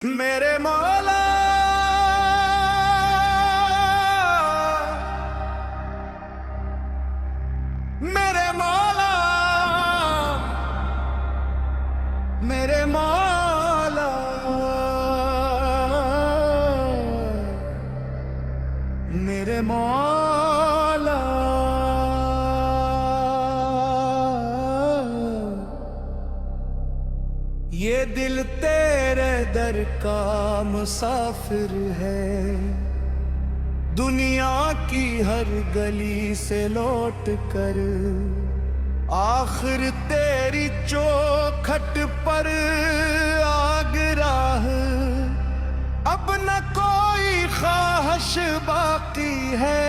मेरे मौला मेरे मौला मेरे मौला मेरे मौला ये दिल तेरे दर का मुसाफिर है, दुनिया की हर गली से लौट कर आखिर तेरी चौखट पर आगरा है। अब न कोई ख्वाहिश बाकी है,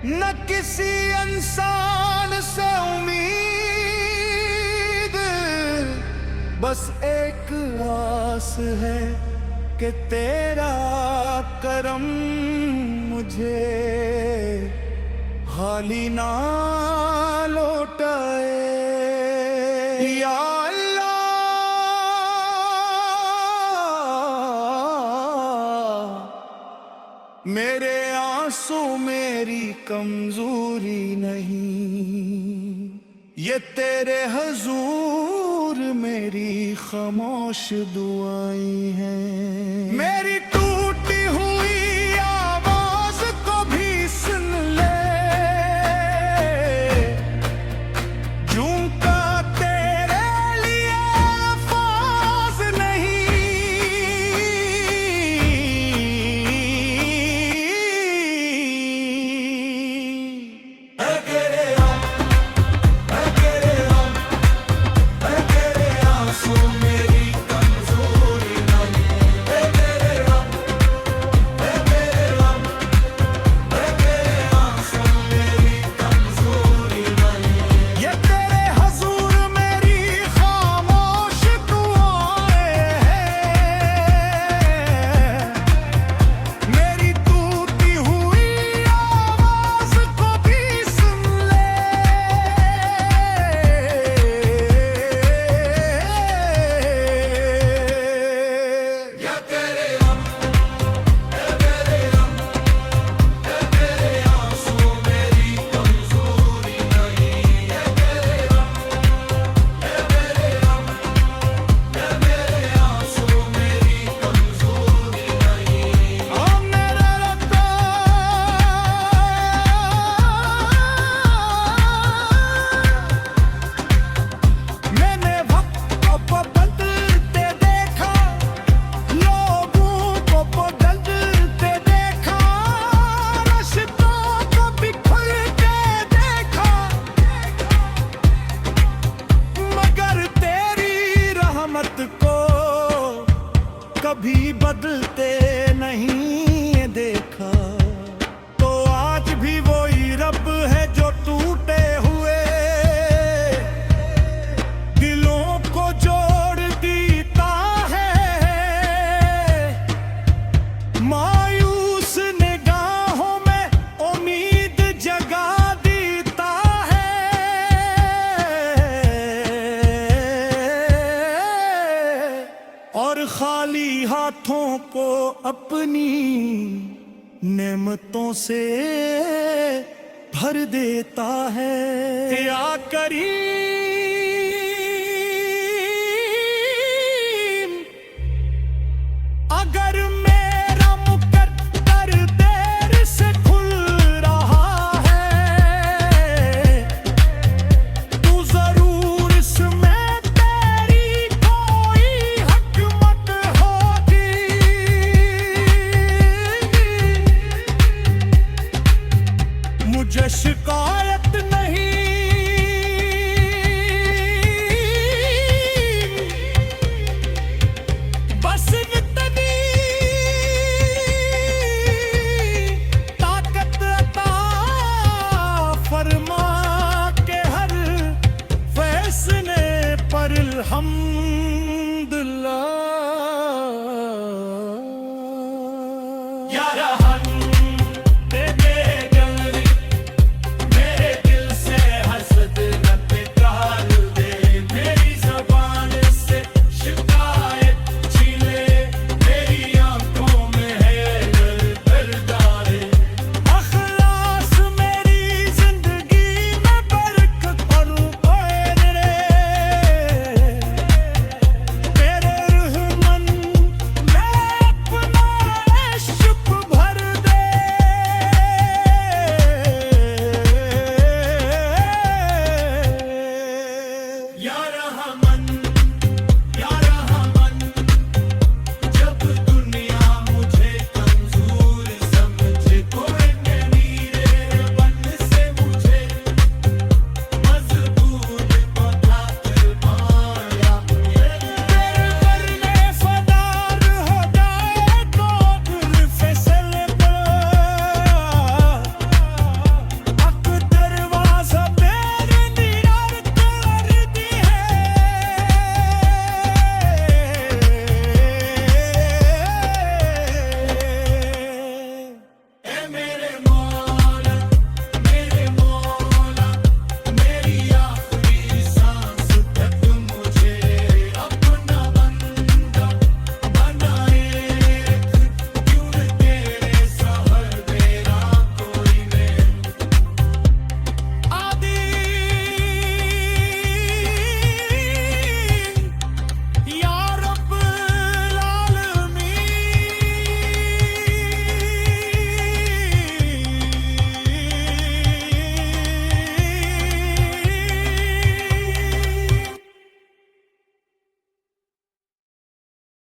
न किसी इंसान से उम्मीद, बस एक आस है कि तेरा करम मुझे खाली ना लौटाए। या अल्लाह, मेरे आंसू मेरी कमजोरी नहीं, ये तेरे हुजूर मेरी खामोश दुआएं हैं। मेरी टूटी हुई आवाज को भी सुन ले, झूमता तेरे लिए अल्फाज नहीं। कभी बदलते नहीं देखा, तो आज भी वही रब है जो टूटे हुए दिलों को जोड़ देता है। मायूस निगाहों में उम्मीद जगा देता है, और खाली हाथों को अपनी नेमतों से भर देता है। या करीम